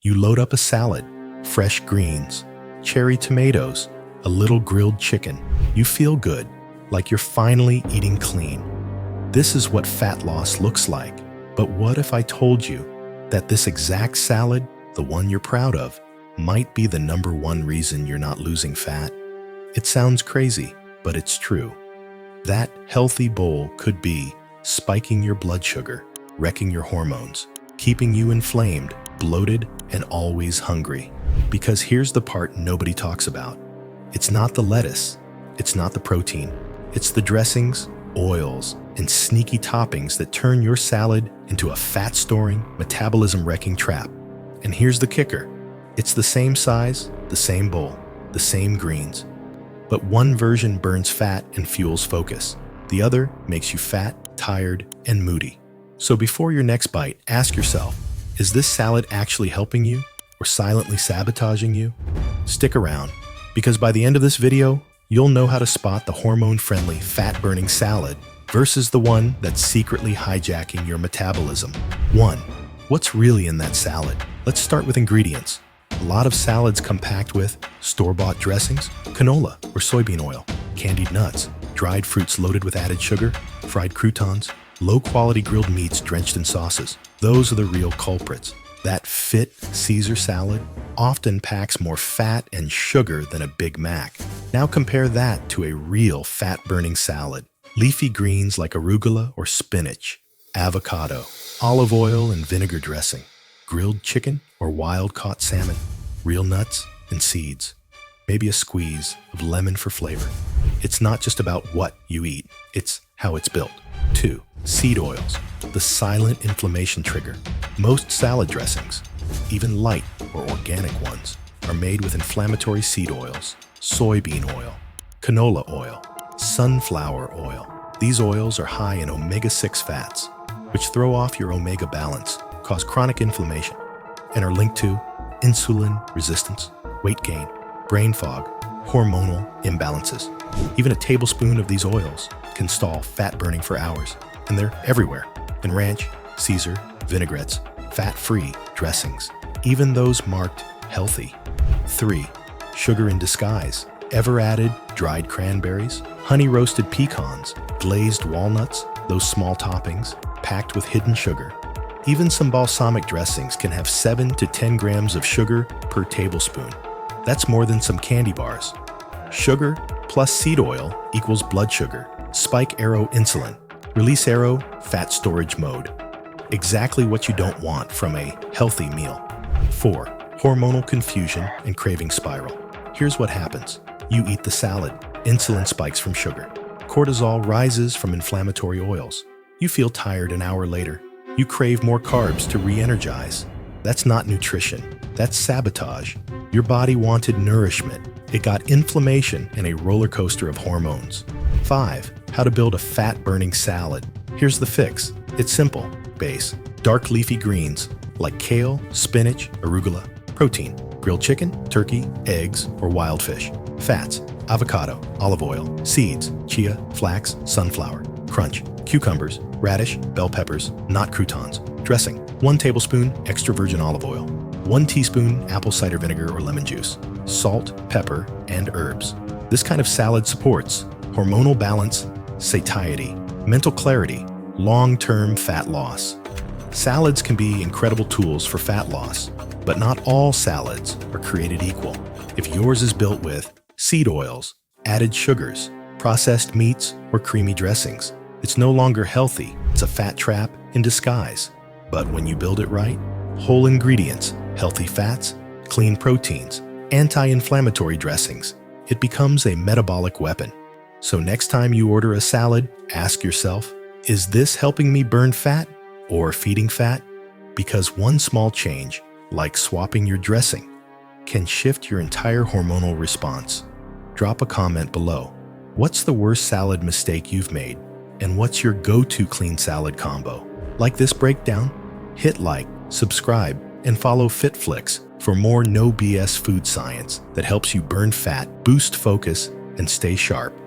You load up a salad, fresh greens, cherry tomatoes, a little grilled chicken. You feel good, like you're finally eating clean. This is what fat loss looks like. But what if I told you that this exact salad, the one you're proud of, might be the #1 reason you're not losing fat? It sounds crazy, but it's true. That healthy bowl could be spiking your blood sugar, wrecking your hormones, keeping you inflamed, bloated, and always hungry. Because here's the part nobody talks about. It's not the lettuce, it's not the protein, it's the dressings, oils, and sneaky toppings that turn your salad into a fat-storing, metabolism-wrecking trap. And here's the kicker. It's the same size, the same bowl, the same greens. But one version burns fat and fuels focus. The other makes you fat, tired, and moody. So before your next bite, ask yourself, is this salad actually helping you or silently sabotaging you? Stick around, because by the end of this video, you'll know how to spot the hormone-friendly, fat-burning salad versus the one that's secretly hijacking your metabolism. 1. What's really in that salad? Let's start with ingredients. A lot of salads come packed with store-bought dressings, canola or soybean oil, candied nuts, dried fruits loaded with added sugar, fried croutons, low-quality grilled meats drenched in sauces. Those are the real culprits. That Fit Caesar salad often packs more fat and sugar than a Big Mac. Now compare that to a real fat-burning salad. Leafy greens like arugula or spinach, avocado, olive oil and vinegar dressing, grilled chicken or wild-caught salmon, real nuts and seeds, maybe a squeeze of lemon for flavor. It's not just about what you eat, it's how it's built. 2. Seed oils, the silent inflammation trigger. Most salad dressings, even light or organic ones, are made with inflammatory seed oils, soybean oil, canola oil, sunflower oil. These oils are high in omega-6 fats, which throw off your omega balance, cause chronic inflammation, and are linked to insulin resistance, weight gain, brain fog, hormonal imbalances. Even a tablespoon of these oils can stall fat burning for hours, and they're everywhere in ranch, Caesar, vinaigrettes, fat-free dressings, even those marked healthy. 3. Sugar in disguise. Ever added dried cranberries, honey-roasted pecans, glazed walnuts, those small toppings packed with hidden sugar. Even some balsamic dressings can have 7 to 10 grams of sugar per tablespoon. That's more than some candy bars. Sugar plus seed oil equals blood sugar, spike arrow insulin, release arrow fat storage mode. Exactly what you don't want from a healthy meal. 4. Hormonal confusion and craving spiral. Here's what happens. You eat the salad, insulin spikes from sugar. Cortisol rises from inflammatory oils. You feel tired an hour later. You crave more carbs to re-energize. That's not nutrition. That's sabotage. Your body wanted nourishment. It got inflammation and a roller coaster of hormones. 5. How to build a fat-burning salad. Here's the fix. It's simple. Base. Dark leafy greens like kale, spinach, arugula. Protein. Grilled chicken, turkey, eggs, or wild fish. Fats. Avocado, olive oil, seeds, chia, flax, sunflower. Crunch. Cucumbers, radish, bell peppers, not croutons. Dressing. 1 tablespoon extra virgin olive oil. 1 teaspoon apple cider vinegar or lemon juice. Salt, pepper, and herbs. This kind of salad supports hormonal balance, satiety, mental clarity, long-term fat loss. Salads can be incredible tools for fat loss, but not all salads are created equal. If yours is built with seed oils, added sugars, processed meats, or creamy dressings, it's no longer healthy. It's a fat trap in disguise. But when you build it right, whole ingredients, healthy fats, clean proteins, anti-inflammatory dressings, it becomes a metabolic weapon. So next time you order a salad, ask yourself, is this helping me burn fat or feeding fat? Because one small change, like swapping your dressing, can shift your entire hormonal response. Drop a comment below. What's the worst salad mistake you've made? And what's your go-to clean salad combo? Like this breakdown? Hit like, subscribe, and follow FitFlicks for more no BS food science that helps you burn fat, boost focus, and stay sharp.